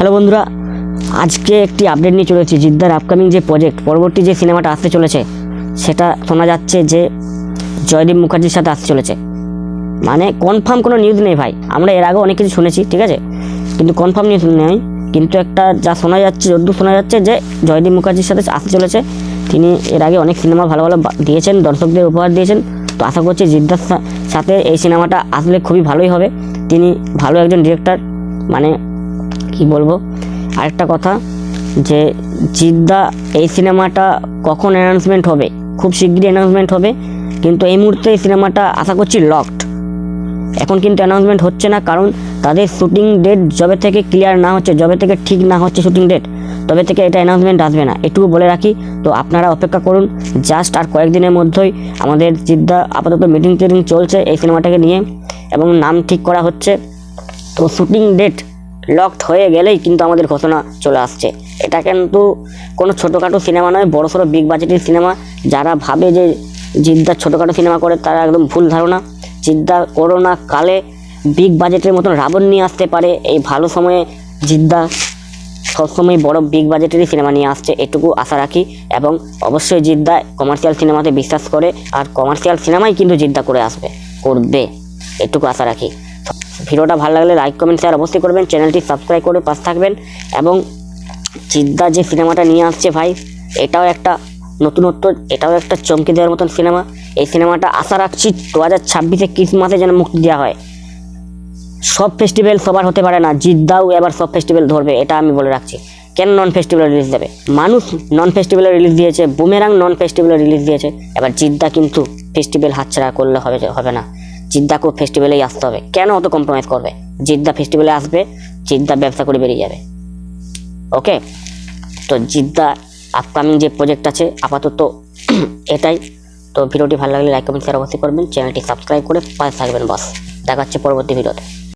Hello বন্ধুরা, আজকে একটি আপডেট নিয়ে চলেছি। জিদ্দার আপকামিং যে প্রজেক্ট, পরবর্তী যে সিনেমাটা আসতে চলেছে, সেটা শোনা যাচ্ছে যে জয়দীপ মুখার্জির সাথে আসতে চলেছে। মানে কনফার্ম কোনো নিউজ নেই ভাই। আমরা এর আগে অনেক কিছু শুনেছি, ঠিক আছে, কিন্তু কনফার্ম নিউজ নেই। কিন্তু একটা যা শোনা যাচ্ছে, যদ্দূর শোনা যাচ্ছে যে জয়দীপ মুখার্জির সাথে আসতে চলেছে। তিনি এর আগে অনেক সিনেমা ভালো ভালো দিয়েছেন, দর্শকদের উপহার দিয়েছেন। তো আশা করছি জিদ্দার সাথে এই সিনেমাটা আসলে খুবই ভালোই হবে। তিনি ভালো একজন ডিরেক্টর, মানে কি বলবো। আরেকটা কথা যে জিদ্দা এই সিনেমাটা কখন অ্যানাউন্সমেন্ট হবে, খুব শিগগিরই অ্যানাউন্সমেন্ট হবে। কিন্তু এই মুহূর্তে এই সিনেমাটা আশা করছি লকড। এখন কিন্তু অ্যানাউন্সমেন্ট হচ্ছে না, কারণ তাদের শুটিং ডেট যবে থেকে ক্লিয়ার না হচ্ছে, যবে থেকে ঠিক না হচ্ছে শুটিং ডেট, তবে থেকে এটা অ্যানাউন্সমেন্ট আসবে না, এটুকু বলে রাখি। তো আপনারা অপেক্ষা করুন, জাস্ট আর কয়েকদিনের মধ্যেই আমাদের জিদ্দা আপাতত মিটিং চলছে এই সিনেমাটাকে নিয়ে, এবং নাম ঠিক করা হচ্ছে। তো শুটিং ডেট লকড হয়ে গেলেই কিন্তু আমাদের ঘোষণা চলে আসছে। এটা কিন্তু কোনো ছোটোখাটো সিনেমা নয়, বড়সড় বিগ বাজেটের সিনেমা। যারা ভাবে যে জিদ্দা ছোটোখাটো সিনেমা করে, তারা একদম ভুল ধারণা। জিদ্দা করোনা কালে বিগ বাজেটের মতন রাবণ নিয়ে আসতে পারে। এই ভালো সময়ে জিদ্দা সবসময় বড় বিগ বাজেটেরই সিনেমা নিয়ে আসছে, এটুকু আশা রাখি। এবং অবশ্যই জিদ্দা কমার্শিয়াল সিনেমাতে বিশ্বাস করে, আর কমার্শিয়াল সিনেমাই কিন্তু জিদ্দা করবে, এটুকু আশা রাখি। ভিডিওটা ভালো লাগলে লাইক কমেন্ট শেয়ার অবশ্যই করবেন, চ্যানেলটি সাবস্ক্রাইব করে পাশে থাকবেন। এবং জিদ্দা যে সিনেমাটা নিয়ে আসছে ভাই, এটাও একটা নতুনত্ব, এটাও একটা চমকে দেওয়ার মতন সিনেমা। এই সিনেমাটা আশা রাখছি 2026-এ ক্রিসমাসে যেন মুক্তি দেওয়া হয়। সব ফেস্টিভ্যাল সবার হতে পারে না, জিদ্দাও এবার সব ফেস্টিভ্যাল ধরবে, এটা আমি বলে রাখছি। কেন নন ফেস্টিভ্যাল রিলিজ দেবে? মানুষ নন ফেস্টিভ্যালে রিলিজ দিয়েছে, বুমেরাং নন ফেস্টিভ্যালে রিলিজ দিয়েছে। এবার জিদ্দা কিন্তু ফেস্টিভ্যাল হাতছাড়া করলে হবে না, জিদ্দাকেও ফেস্টিভ্যালেই আসতে হবে। কেন অত কম্প্রোমাইজ করবে? জিদ্দা ফেস্টিভ্যালে আসবে, জিদ্দা ব্যবসা করে বেরিয়ে যাবে। ওকে, তো জিদ্দা আপকামিং যে প্রজেক্ট আছে আপাতত এটাই। তো ভিডিওটি ভালো লাগলে লাইক কমেন্ট শেয়ার অবশ্যই করবেন, চ্যানেলটি সাবস্ক্রাইব করে পাশে থাকবেন। বাস, দেখা হচ্ছে পরবর্তী ভিডিওতে।